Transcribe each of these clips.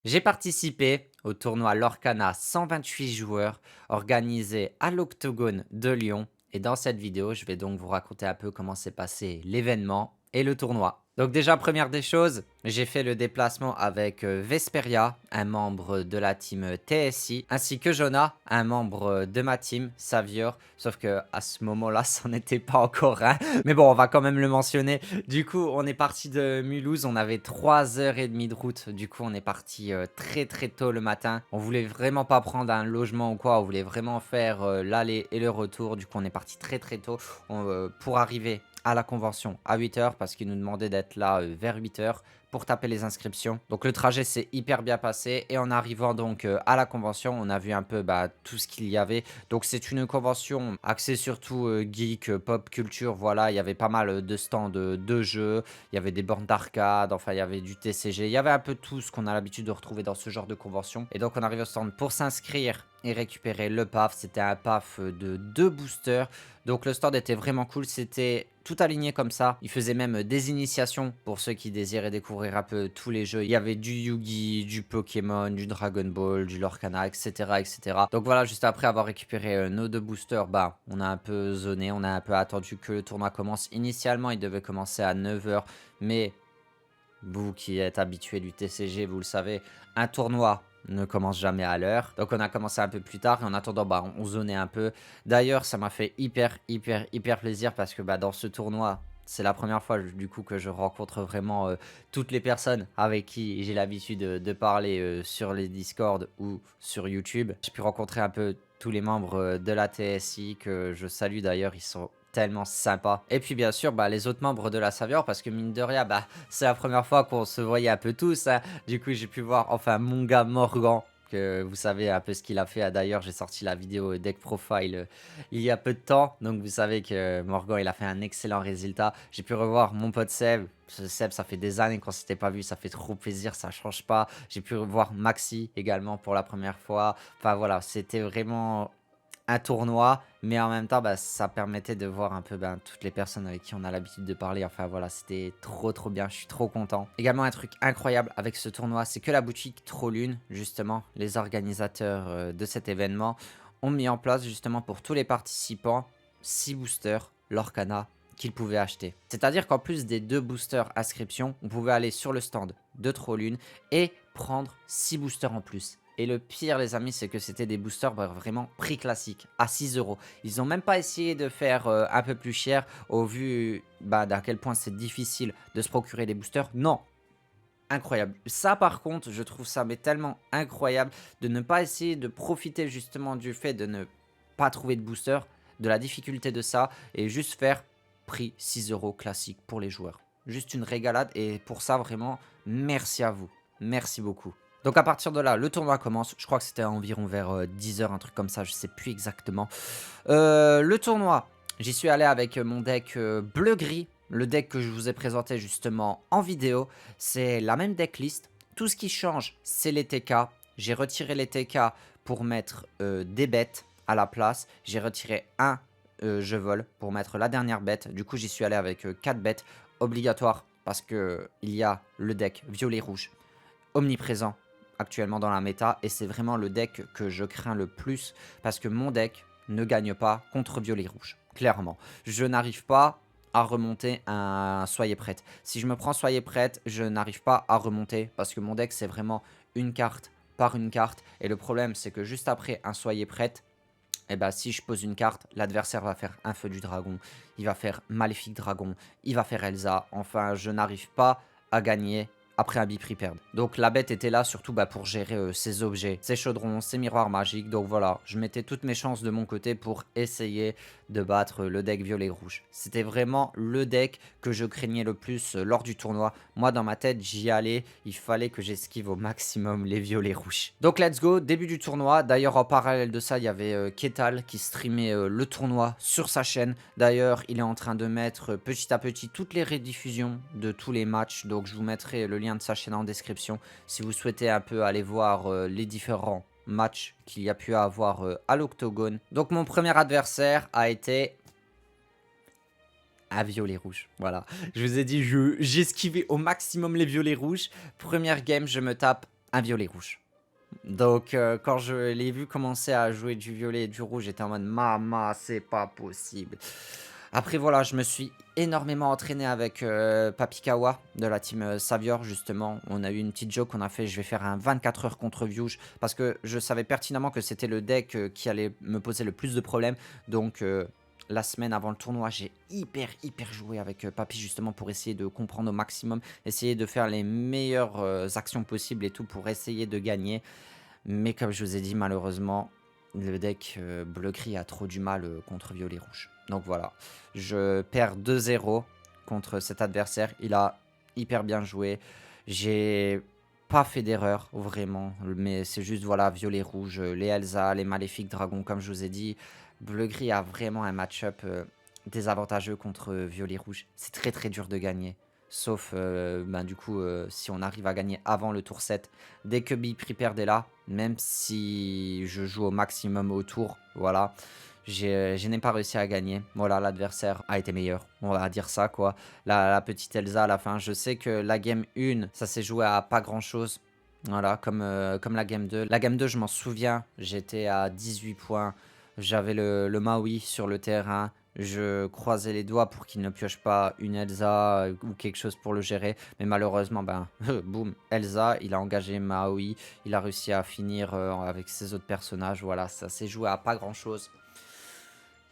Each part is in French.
J'ai participé au tournoi Lorcana 128 joueurs organisé à l'Octogone de Lyon et dans cette vidéo, je vais donc vous raconter un peu comment s'est passé l'événement et le tournoi. Donc déjà, première des choses, j'ai fait le déplacement avec Vesperia, un membre de la team TSI, ainsi que Jonah, un membre de ma team, Savior, sauf que à ce moment-là, c'en n'était pas encore un, mais bon, on va quand même le mentionner. Du coup, on est parti de Mulhouse, on avait 3h30 de route. Du coup, on est parti très très tôt le matin. On voulait vraiment pas prendre un logement ou quoi, on voulait vraiment faire l'aller et le retour. Du coup, on est parti très très tôt pour arriver à la convention à 8h parce qu'ils nous demandaient d'être là vers 8h pour taper les inscriptions. Donc le trajet s'est hyper bien passé et en arrivant donc à la convention, on a vu un peu tout ce qu'il y avait. Donc c'est une convention axée surtout geek, pop culture, voilà, il y avait pas mal de stands de jeux, il y avait des bornes d'arcade, enfin il y avait du TCG, il y avait un peu tout ce qu'on a l'habitude de retrouver dans ce genre de convention. Et donc on arrive au stand pour s'inscrire et récupérer le PAF. C'était un PAF de 2 boosters. Donc le stand était vraiment cool, c'était tout aligné comme ça. Il faisait même des initiations pour ceux qui désiraient découvrir un peu tous les jeux. Il y avait du Yugi, du Pokémon, du Dragon Ball, du Lorcana, etc. etc. Donc voilà, juste après avoir récupéré nos 2 boosters, on a un peu zoné, on a un peu attendu que le tournoi commence. Initialement, il devait commencer à 9h, mais vous qui êtes habitué du TCG, vous le savez, un tournoi ne commence jamais à l'heure. Donc on a commencé un peu plus tard et en attendant, on zonait un peu. D'ailleurs, ça m'a fait hyper plaisir parce que dans ce tournoi, c'est la première fois du coup que je rencontre vraiment toutes les personnes avec qui j'ai l'habitude de parler sur les Discord ou sur YouTube. J'ai pu rencontrer un peu tous les membres de la TSI que je salue d'ailleurs, ils sont tellement sympas. Et puis bien sûr, les autres membres de la Savior parce que mine de rien, c'est la première fois qu'on se voyait un peu tous, hein. Du coup, j'ai pu voir, enfin, mon gars Morgan, que vous savez un peu ce qu'il a fait. Ah, d'ailleurs, j'ai sorti la vidéo deck profile il y a peu de temps. Donc, vous savez que Morgan, il a fait un excellent résultat. J'ai pu revoir mon pote Seb. Seb, ça fait des années qu'on s'était pas vu. Ça fait trop plaisir, ça change pas. J'ai pu revoir Maxi également pour la première fois. Enfin, voilà, c'était vraiment un tournoi, mais en même temps, ça permettait de voir un peu toutes les personnes avec qui on a l'habitude de parler. Enfin voilà, c'était trop bien, je suis trop content. Également un truc incroyable avec ce tournoi, c'est que la boutique Trollune, justement, les organisateurs de cet événement, ont mis en place justement pour tous les participants 6 boosters Lorcana qu'ils pouvaient acheter. C'est-à-dire qu'en plus des 2 boosters inscription, on pouvait aller sur le stand de Trollune et prendre 6 boosters en plus. Et le pire, les amis, c'est que c'était des boosters vraiment prix classique, à 6 euros. Ils n'ont même pas essayé de faire un peu plus cher au vu d'à quel point c'est difficile de se procurer des boosters. Non, incroyable. Ça, par contre, je trouve ça mais tellement incroyable de ne pas essayer de profiter justement du fait de ne pas trouver de booster, de la difficulté de ça, et juste faire prix 6 euros classique pour les joueurs. Juste une régalade, et pour ça, vraiment, merci à vous. Merci beaucoup. Donc à partir de là, le tournoi commence. Je crois que c'était environ vers 10h, un truc comme ça, je sais plus exactement. Le tournoi, j'y suis allé avec mon deck bleu-gris. Le deck que je vous ai présenté justement en vidéo, c'est la même decklist. Tout ce qui change, c'est les TK. J'ai retiré les TK pour mettre des bêtes à la place. J'ai retiré un je vole pour mettre la dernière bête. Du coup, j'y suis allé avec 4 bêtes obligatoires parce que il y a le deck violet-rouge omniprésent actuellement dans la méta et c'est vraiment le deck que je crains le plus parce que mon deck ne gagne pas contre violet-rouge. Clairement, je n'arrive pas à remonter un Soyez prête. Si je me prends Soyez prête, je n'arrive pas à remonter parce que mon deck c'est vraiment une carte par une carte et le problème c'est que juste après un Soyez prête, si je pose une carte, l'adversaire va faire un feu du dragon, il va faire maléfique dragon, il va faire Elsa. Enfin, je n'arrive pas à gagner après un bip perd. Donc la bête était là surtout pour gérer ses objets, ses chaudrons, ses miroirs magiques. Donc voilà, je mettais toutes mes chances de mon côté pour essayer de battre le deck violet-rouge. C'était vraiment le deck que je craignais le plus lors du tournoi. Moi, dans ma tête, j'y allais. Il fallait que j'esquive au maximum les violets-rouges. Donc let's go, début du tournoi. D'ailleurs, en parallèle de ça, il y avait Ketal qui streamait le tournoi sur sa chaîne. D'ailleurs, il est en train de mettre petit à petit toutes les rediffusions de tous les matchs. Donc je vous mettrai le lien de sa chaîne en description si vous souhaitez un peu aller voir les différents matchs qu'il y a pu avoir à l'Octogone. Donc mon premier adversaire a été un violet rouge. Voilà, je vous ai dit, j'esquivais au maximum les violets rouges. Première game, je me tape un violet rouge. Donc, quand je l'ai vu commencer à jouer du violet et du rouge, j'étais en mode: «Mama, c'est pas possible». Après voilà, je me suis énormément entraîné avec, Papikawa de la team, Savior justement. On a eu une petite joke, on a fait: «Je vais faire un 24 heures contre Viouge» parce que je savais pertinemment que c'était le deck, qui allait me poser le plus de problèmes. Donc, la semaine avant le tournoi, j'ai hyper joué avec, Papy justement pour essayer de comprendre au maximum, essayer de faire les meilleures, actions possibles et tout pour essayer de gagner. Mais comme je vous ai dit, malheureusement, le deck bleu-gris a trop du mal contre violet-rouge. Donc voilà, je perds 2-0 contre cet adversaire. Il a hyper bien joué. J'ai pas fait d'erreur, vraiment. Mais c'est juste, voilà, violet-rouge, les Elsa, les maléfiques dragons, comme je vous ai dit. Bleu-gris a vraiment un match-up désavantageux contre violet-rouge. C'est très dur de gagner. Sauf, ben, du coup, si on arrive à gagner avant le tour 7. Dès que Big Prepare est là, même si je joue au maximum au tour, voilà, je n'ai pas réussi à gagner. Voilà, l'adversaire a été meilleur, on va dire ça, quoi. La petite Elsa à la fin, je sais que la game 1, ça s'est joué à pas grand-chose. Voilà, comme la game 2. La game 2, je m'en souviens, j'étais à 18 points. J'avais le Maui sur le terrain. Je croisais les doigts pour qu'il ne pioche pas une Elsa ou quelque chose pour le gérer. Mais malheureusement, ben, boum, Elsa, il a engagé Maui. Il a réussi à finir avec ses autres personnages. Voilà, ça s'est joué à pas grand-chose.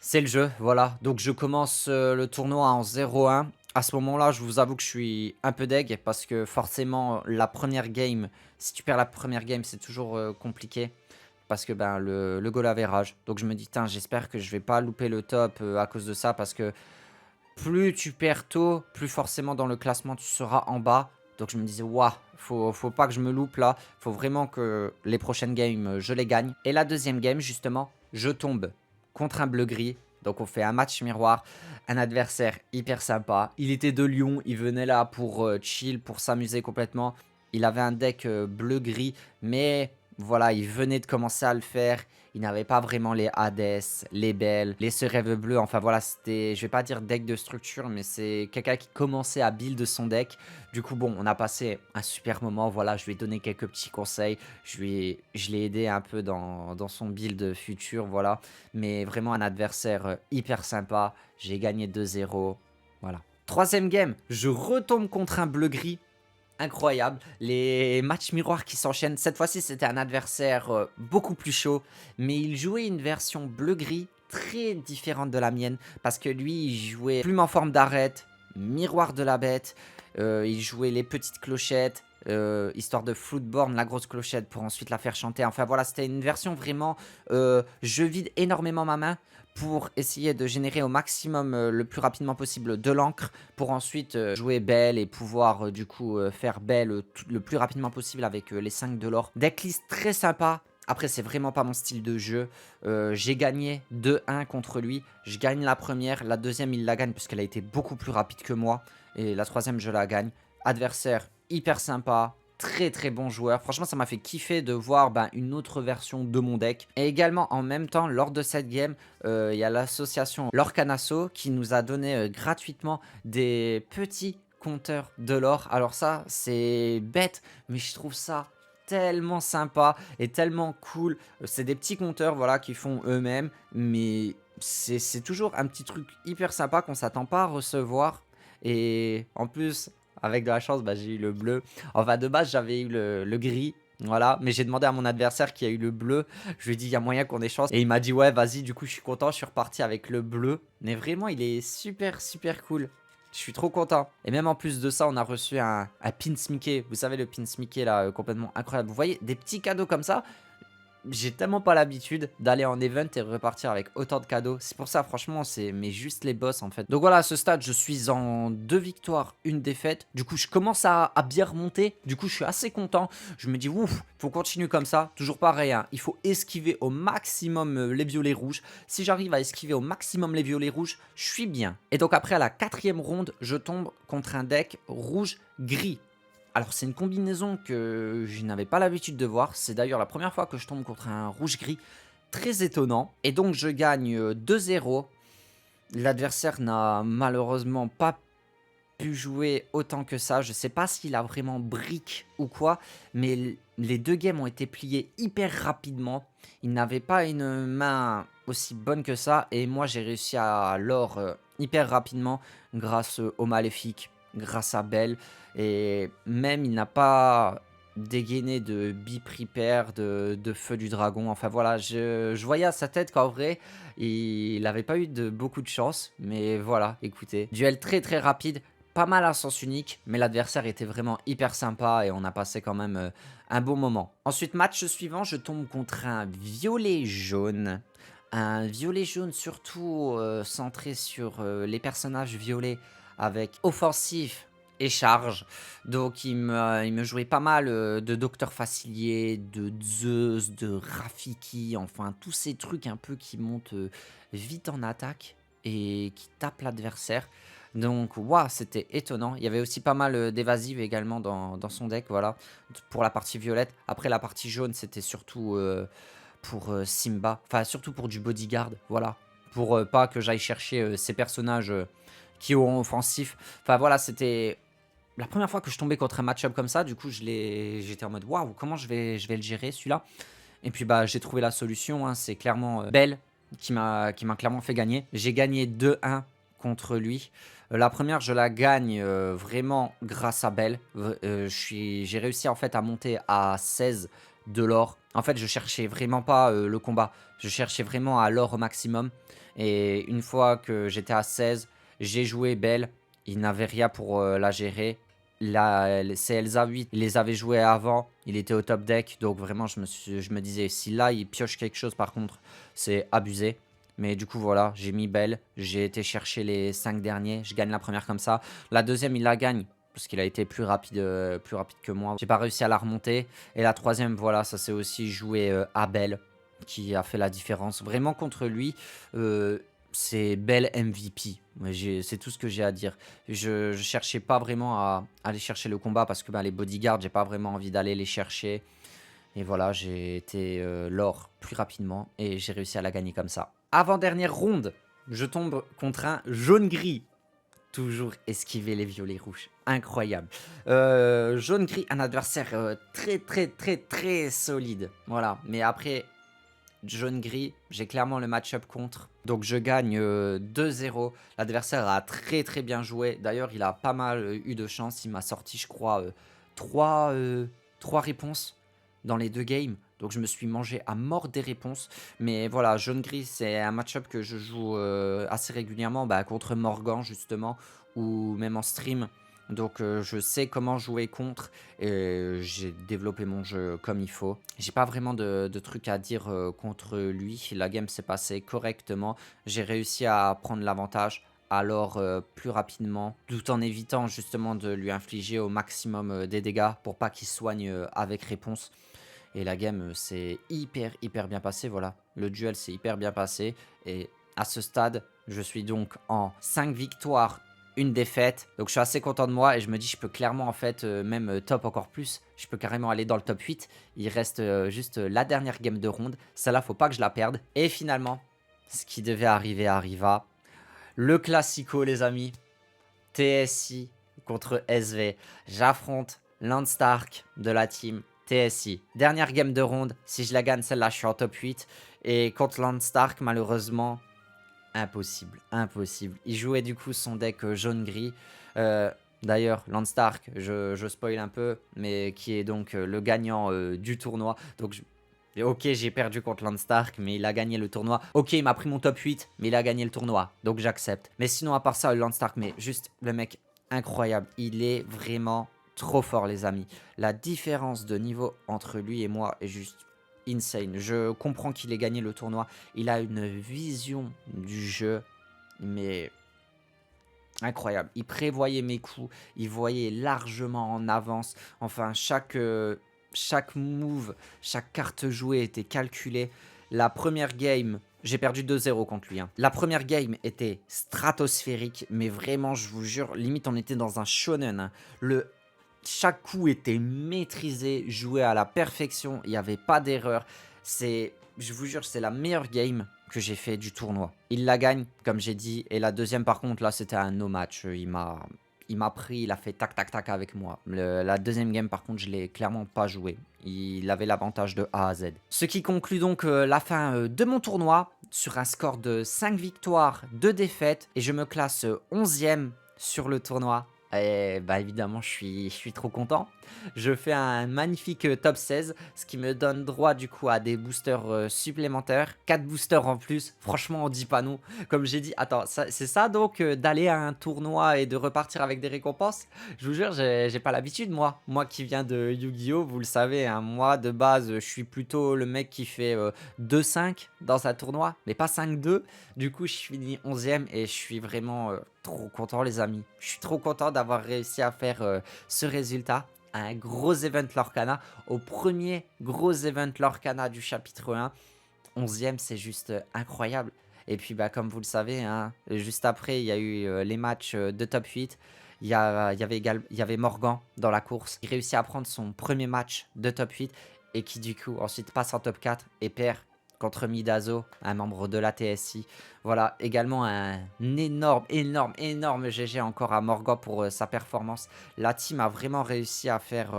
C'est le jeu, voilà. Donc je commence le tournoi en 0-1. À ce moment-là, je vous avoue que je suis un peu deg parce que forcément, la première game, si tu perds la première game, c'est toujours compliqué parce que ben le goal average. Donc je me dis, tiens, j'espère que je vais pas louper le top à cause de ça parce que plus tu perds tôt, plus forcément dans le classement tu seras en bas. Donc je me disais, waouh, faut pas que je me loupe là. Faut vraiment que les prochaines games, je les gagne. Et la deuxième game, justement, je tombe contre un bleu-gris. Donc on fait un match miroir, un adversaire hyper sympa. Il était de Lyon, il venait là pour chill, pour s'amuser complètement. Il avait un deck bleu-gris, mais voilà, il venait de commencer à le faire. Il n'avait pas vraiment les Hades, les Belles, les Rêves Bleus. Enfin voilà, c'était, je vais pas dire deck de structure, mais c'est quelqu'un qui commençait à build son deck. Du coup, bon, on a passé un super moment. Voilà, je lui ai donné quelques petits conseils. Je l'ai aidé un peu dans son build futur, voilà. Mais vraiment un adversaire hyper sympa. J'ai gagné 2-0. Voilà. Troisième game, je retombe contre un bleu-gris. Incroyable, les matchs miroirs qui s'enchaînent. Cette fois-ci, c'était un adversaire beaucoup plus chaud, mais il jouait une version bleu-gris très différente de la mienne, parce que lui, il jouait plume en forme d'arête, miroir de la bête, il jouait les petites clochettes, histoire de Floodborn, la grosse clochette, pour ensuite la faire chanter. Enfin voilà, c'était une version vraiment, je vide énormément ma main pour essayer de générer au maximum le plus rapidement possible de l'encre pour ensuite jouer Belle et pouvoir du coup faire Belle le plus rapidement possible avec les 5 de l'or. Decklist très sympa. Après, c'est vraiment pas mon style de jeu. J'ai gagné 2-1 contre lui. Je gagne la première. La deuxième, il la gagne puisqu'elle a été beaucoup plus rapide que moi. Et la troisième, je la gagne. Adversaire hyper sympa. Très bon joueur. Franchement, ça m'a fait kiffer de voir une autre version de mon deck. Et également, en même temps, lors de cette game, il y a l'association Lorcanasso qui nous a donné gratuitement des petits compteurs de l'or. Alors ça, c'est bête, mais je trouve ça tellement sympa et tellement cool. C'est des petits compteurs, voilà, qui font eux-mêmes, mais c'est toujours un petit truc hyper sympa qu'on s'attend pas à recevoir. Et en plus, avec de la chance, j'ai eu le bleu. Enfin, de base, j'avais eu le gris. Voilà, mais j'ai demandé à mon adversaire qui a eu le bleu. Je lui ai dit, il y a moyen qu'on ait chance. Et il m'a dit, ouais, vas-y, du coup, je suis content. Je suis reparti avec le bleu. Mais vraiment, il est super cool. Je suis trop content. Et même en plus de ça, on a reçu un pins Mickey. Vous savez, le pins Mickey, là, complètement incroyable. Vous voyez, des petits cadeaux comme ça. J'ai tellement pas l'habitude d'aller en event et repartir avec autant de cadeaux. C'est pour ça, franchement, c'est mais juste les boss en fait. Donc voilà, à ce stade, je suis en 2 victoires, 1 défaite. Du coup, je commence à bien remonter. Du coup, je suis assez content. Je me dis, ouf, faut continuer comme ça. Toujours pareil, hein. Il faut esquiver au maximum les violets rouges. Si j'arrive à esquiver au maximum les violets rouges, je suis bien. Et donc après, à la 4e ronde, je tombe contre un deck rouge-gris. Alors c'est une combinaison que je n'avais pas l'habitude de voir. C'est d'ailleurs la première fois que je tombe contre un rouge-gris. Très étonnant. Et donc je gagne 2-0. L'adversaire n'a malheureusement pas pu jouer autant que ça. Je sais pas s'il a vraiment brick ou quoi, mais les 2 games ont été pliés hyper rapidement. Il n'avait pas une main aussi bonne que ça et moi j'ai réussi à l'or, hyper rapidement grâce au Maléfique, grâce à Belle et même il n'a pas dégainé de Bee Prepare, de Feu du Dragon. Enfin voilà, je voyais à sa tête qu'en vrai, il n'avait pas eu de beaucoup de chance. Mais voilà, écoutez, duel très très rapide, pas mal à sens unique, mais l'adversaire était vraiment hyper sympa et on a passé quand même un bon moment. Ensuite, match suivant, je tombe contre un violet jaune. Un violet jaune surtout centré sur les personnages violets avec offensif et charge. Donc il me jouait pas mal de Docteur Facilier, de Zeus, de Rafiki, enfin tous ces trucs un peu qui montent vite en attaque et qui tapent l'adversaire. Donc waouh, c'était étonnant. Il y avait aussi pas mal d'évasives également dans son deck, voilà, pour la partie violette. Après la partie jaune, c'était surtout pour Simba, enfin surtout pour du bodyguard, voilà. Pour pas que j'aille chercher ces personnages qui ont offensif. Enfin voilà, c'était la première fois que je tombais contre un match-up comme ça. Du coup, j'étais en mode waouh, comment je vais le gérer celui-là. Et puis bah j'ai trouvé la solution, hein. C'est clairement Belle qui m'a clairement fait gagner. J'ai gagné 2-1 contre lui. La première, je la gagne vraiment grâce à Belle. J'ai réussi en fait à monter à 16 de l'or. En fait, je cherchais vraiment pas le combat. Je cherchais vraiment à l'or au maximum. Et une fois que j'étais à 16, j'ai joué Belle. Il n'avait rien pour la gérer. C'est Elsa 8, il les avait joués avant, il était au top deck, donc vraiment je me disais, si là il pioche quelque chose par contre, c'est abusé. Mais du coup voilà, j'ai mis Belle, j'ai été chercher les 5 derniers, je gagne la première comme ça. La deuxième il la gagne, parce qu'il a été plus rapide que moi. J'ai pas réussi à la remonter. Et la troisième, voilà, ça s'est aussi joué à Belle, qui a fait la différence. Vraiment contre lui, c'est Belle MVP. C'est tout ce que j'ai à dire. Je cherchais pas vraiment à aller chercher le combat parce que bah, les bodyguards, j'ai pas vraiment envie d'aller les chercher. Et voilà, j'ai été l'or plus rapidement et j'ai réussi à la gagner comme ça. Avant-dernière ronde, je tombe contre un jaune-gris. Toujours esquiver les violets rouges. Incroyable. Jaune-gris, un adversaire très très très très solide. Voilà, mais après, jaune-gris, j'ai clairement le match-up contre. Donc je gagne 2-0. L'adversaire a très très bien joué. D'ailleurs, il a pas mal eu de chance. Il m'a sorti, je crois, 3 réponses dans les 2 games. Donc je me suis mangé à mort des réponses. Mais voilà, jaune-gris, c'est un match-up que je joue assez régulièrement bah, contre Morgan, justement, ou même en stream. Donc je sais comment jouer contre et j'ai développé mon jeu comme il faut. J'ai pas vraiment de trucs à dire contre lui. La game s'est passée correctement. J'ai réussi à prendre l'avantage alors plus rapidement, tout en évitant justement de lui infliger au maximum des dégâts pour pas qu'il soigne avec réponse. Et la game s'est hyper bien passée, voilà. Le duel s'est hyper bien passé et à ce stade, je suis donc en 5 victoires, une défaite. Donc je suis assez content de moi et je me dis je peux clairement en fait même top encore plus. Je peux carrément aller dans le top 8. Il reste juste la dernière game de ronde. Celle-là, faut pas que je la perde. Et finalement, ce qui devait arriver arriva. Le classico les amis. TSI contre SV. J'affronte Landstark de la team TSI. Dernière game de ronde. Si je la gagne celle-là, je suis en top 8. Et contre Landstark, malheureusement, impossible, impossible. Il jouait du coup son deck jaune-gris. D'ailleurs, Landstark, je spoil un peu, mais qui est donc le gagnant du tournoi. Donc, ok, j'ai perdu contre Landstark, mais il a gagné le tournoi. Ok, il m'a pris mon top 8, mais il a gagné le tournoi. Donc, j'accepte. Mais sinon, à part ça, Landstark, mais juste le mec incroyable. Il est vraiment trop fort, les amis. La différence de niveau entre lui et moi est juste insane. Je comprends qu'il ait gagné le tournoi. Il a une vision du jeu, mais incroyable. Il prévoyait mes coups, il voyait largement en avance. Enfin, chaque move, chaque carte jouée était calculée. La première game, j'ai perdu 2-0 contre lui. Hein. La première game était stratosphérique, mais vraiment, je vous jure, limite on était dans un shonen. Hein. Chaque coup était maîtrisé, joué à la perfection, il n'y avait pas d'erreur. Je vous jure, c'est la meilleure game que j'ai fait du tournoi. Il la gagne, comme j'ai dit, et la deuxième par contre, là, c'était un no match. il m'a pris, il a fait tac tac tac avec moi. La deuxième game par contre je l'ai clairement pas joué. Il avait l'avantage de A à Z. Ce qui conclut donc la fin de mon tournoi sur un score de 5 victoires, 2 défaites. Et je me classe 11e sur le tournoi. Et bah évidemment je suis trop content. Je fais un magnifique top 16, ce qui me donne droit du coup à des boosters supplémentaires. 4 boosters en plus, franchement on dit pas non. Comme j'ai dit, attends, c'est ça donc d'aller à un tournoi et de repartir avec des récompenses? Je vous jure, j'ai pas l'habitude moi. Moi qui viens de Yu-Gi-Oh, vous le savez, hein, moi de base je suis plutôt le mec qui fait 2-5 dans un tournoi, mais pas 5-2. Du coup je finis 11e et je suis vraiment trop content les amis. Je suis trop content d'avoir réussi à faire ce résultat. Un gros event Lorcana, au premier gros event Lorcana du chapitre 1. 11e, c'est juste incroyable. Et puis, bah, comme vous le savez, hein, juste après, il y a eu les matchs de top 8. Il y avait Morgan dans la course. Il réussit à prendre son premier match de top 8 et qui, du coup, ensuite passe en top 4 et perd contre Midazo, un membre de la TSI. Voilà, également un énorme GG encore à Morgan pour sa performance. La team a vraiment réussi à faire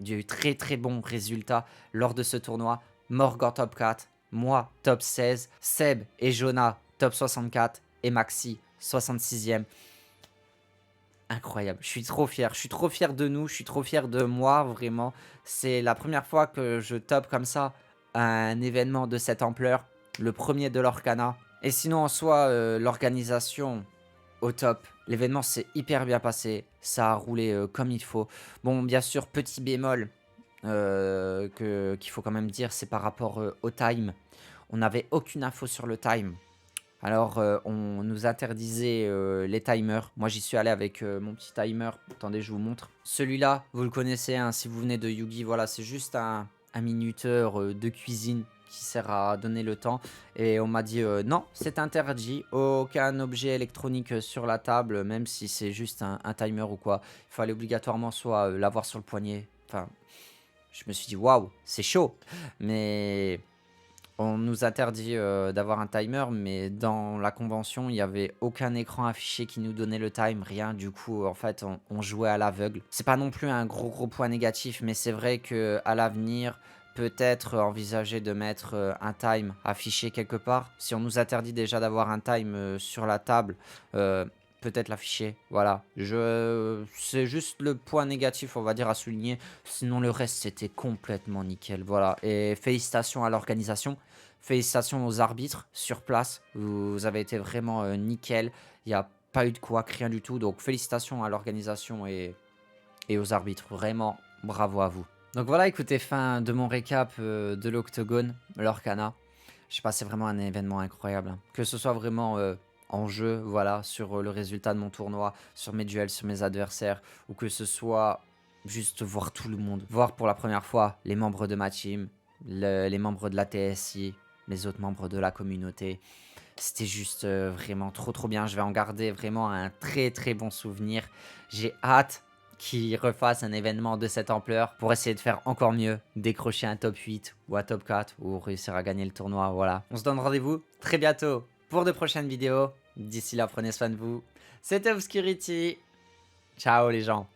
du très bon résultat lors de ce tournoi. Morgan top 4, moi top 16, Seb et Jonah top 64 et Maxi 66e. Incroyable, je suis trop fier de nous, je suis trop fier de moi vraiment. C'est la première fois que je top comme ça un événement de cette ampleur, le premier de l'Orcana. Et sinon en soi, l'organisation au top. L'événement s'est hyper bien passé, ça a roulé comme il faut. Bon, bien sûr, petit bémol qu'il faut quand même dire, c'est par rapport au time. On n'avait aucune info sur le time. Alors, on nous interdisait les timers. Moi, j'y suis allé avec mon petit timer. Attendez, je vous montre. Celui-là, vous le connaissez, hein, si vous venez de Yugi. Voilà, c'est juste un minuteur de cuisine qui sert à donner le temps. Et on m'a dit, non, c'est interdit. Aucun objet électronique sur la table, même si c'est juste un timer ou quoi. Il fallait obligatoirement soit l'avoir sur le poignet. Enfin, je me suis dit, waouh, c'est chaud. Mais... on nous interdit d'avoir un timer, mais dans la convention, il n'y avait aucun écran affiché qui nous donnait le time, rien. Du coup, en fait, on jouait à l'aveugle. C'est pas non plus un gros point négatif, mais c'est vrai que à l'avenir, peut-être envisager de mettre un time affiché quelque part. Si on nous interdit déjà d'avoir un time sur la table, peut-être l'afficher. Voilà. C'est juste le point négatif, on va dire, à souligner. Sinon, le reste, c'était complètement nickel. Voilà. Et félicitations à l'organisation. Félicitations aux arbitres sur place. Vous avez été vraiment nickel. Il n'y a pas eu de couac, rien du tout. Donc, félicitations à l'organisation et aux arbitres. Vraiment, bravo à vous. Donc voilà, écoutez, fin de mon récap de l'Octogone, l'Orcana. Je sais pas, c'est vraiment un événement incroyable, hein. Que ce soit vraiment en jeu, voilà, sur le résultat de mon tournoi, sur mes duels, sur mes adversaires, ou que ce soit juste voir tout le monde. Voir pour la première fois les membres de ma team, les membres de la TSI, les autres membres de la communauté. C'était juste vraiment trop bien. Je vais en garder vraiment un très bon souvenir. J'ai hâte qu'ils refassent un événement de cette ampleur pour essayer de faire encore mieux, décrocher un top 8 ou un top 4 ou réussir à gagner le tournoi. Voilà. On se donne rendez-vous très bientôt pour de prochaines vidéos. D'ici là, prenez soin de vous. C'était Obscurity. Ciao les gens.